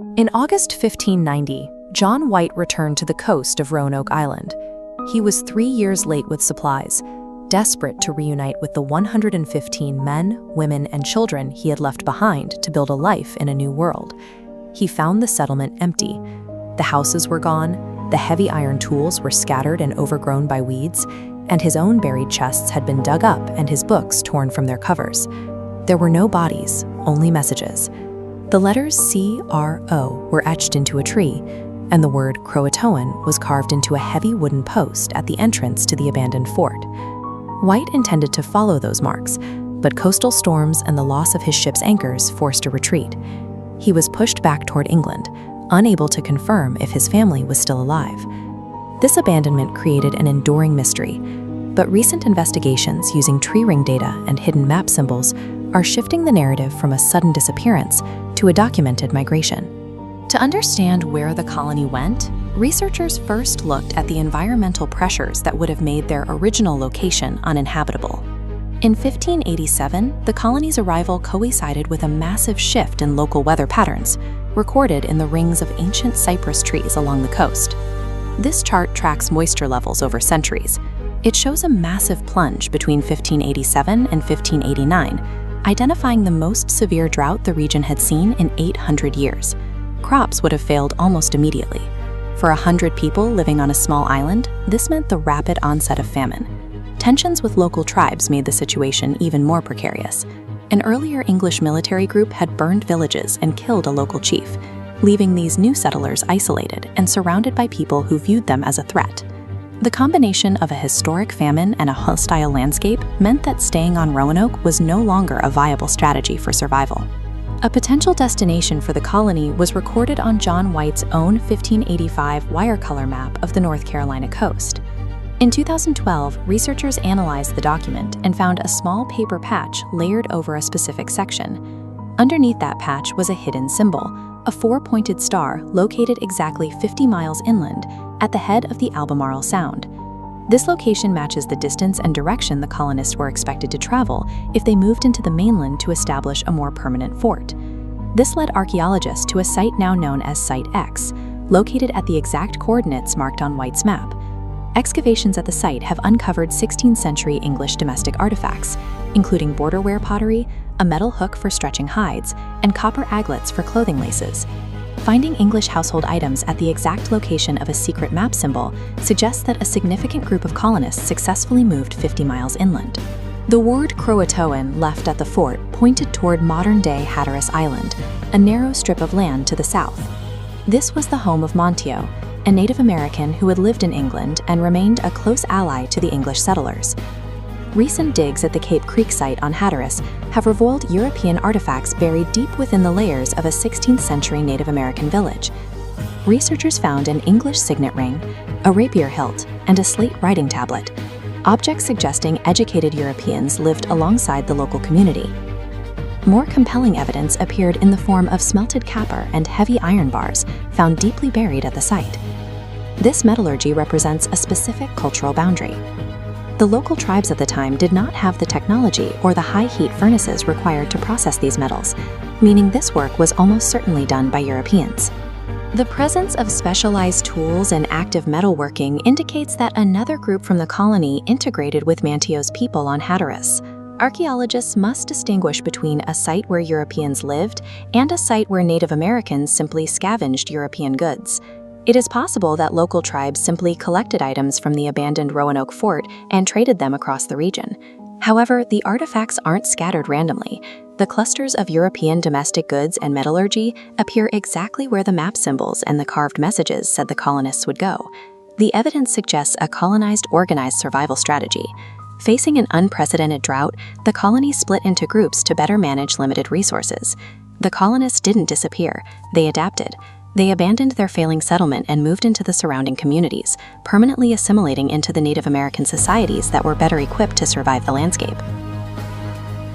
In August 1590, John White returned to the coast of Roanoke Island. He was 3 years late with supplies, desperate to reunite with the 115 men, women, and children he had left behind to build a life in a new world. He found the settlement empty. The houses were gone, the heavy iron tools were scattered and overgrown by weeds, and his own buried chests had been dug up and his books torn from their covers. There were no bodies, only messages. The letters C-R-O were etched into a tree, and the word Croatoan was carved into a heavy wooden post at the entrance to the abandoned fort. White intended to follow those marks, but coastal storms and the loss of his ship's anchors forced a retreat. He was pushed back toward England, unable to confirm if his family was still alive. This abandonment created an enduring mystery, but recent investigations using tree ring data and hidden map symbols are shifting the narrative from a sudden disappearance to a documented migration. To understand where the colony went, researchers first looked at the environmental pressures that would have made their original location uninhabitable. In 1587, the colony's arrival coincided with a massive shift in local weather patterns, recorded in the rings of ancient cypress trees along the coast. This chart tracks moisture levels over centuries. It shows a massive plunge between 1587 and 1589, identifying the most severe drought the region had seen in 800 years. Crops would have failed almost immediately. For 100 people living on a small island, this meant the rapid onset of famine. Tensions with local tribes made the situation even more precarious. An earlier English military group had burned villages and killed a local chief, leaving these new settlers isolated and surrounded by people who viewed them as a threat. The combination of a historic famine and a hostile landscape meant that staying on Roanoke was no longer a viable strategy for survival. A potential destination for the colony was recorded on John White's own 1585 wirecolor map of the North Carolina coast. In 2012, researchers analyzed the document and found a small paper patch layered over a specific section. Underneath that patch was a hidden symbol, a four-pointed star located exactly 50 miles inland at the head of the Albemarle Sound. This location matches the distance and direction the colonists were expected to travel if they moved into the mainland to establish a more permanent fort. This led archaeologists to a site now known as Site X, located at the exact coordinates marked on White's map. Excavations at the site have uncovered 16th century English domestic artifacts, including borderware pottery, a metal hook for stretching hides, and copper aglets for clothing laces. Finding English household items at the exact location of a secret map symbol suggests that a significant group of colonists successfully moved 50 miles inland. The word Croatoan left at the fort pointed toward modern-day Hatteras Island, a narrow strip of land to the south. This was the home of Monteo, a Native American who had lived in England and remained a close ally to the English settlers. Recent digs at the Cape Creek site on Hatteras have revealed European artifacts buried deep within the layers of a 16th century Native American village. Researchers found an English signet ring, a rapier hilt, and a slate writing tablet, objects suggesting educated Europeans lived alongside the local community. More compelling evidence appeared in the form of smelted copper and heavy iron bars found deeply buried at the site. This metallurgy represents a specific cultural boundary. The local tribes at the time did not have the technology or the high-heat furnaces required to process these metals, meaning this work was almost certainly done by Europeans. The presence of specialized tools and active metalworking indicates that another group from the colony integrated with Manteo's people on Hatteras. Archaeologists must distinguish between a site where Europeans lived and a site where Native Americans simply scavenged European goods. It is possible that local tribes simply collected items from the abandoned Roanoke fort and traded them across the region. However, the artifacts aren't scattered randomly. The clusters of European domestic goods and metallurgy appear exactly where the map symbols and the carved messages said the colonists would go. The evidence suggests a colonized, organized survival strategy. Facing an unprecedented drought, the colony split into groups to better manage limited resources. The colonists didn't disappear, they adapted. They abandoned their failing settlement and moved into the surrounding communities, permanently assimilating into the Native American societies that were better equipped to survive the landscape.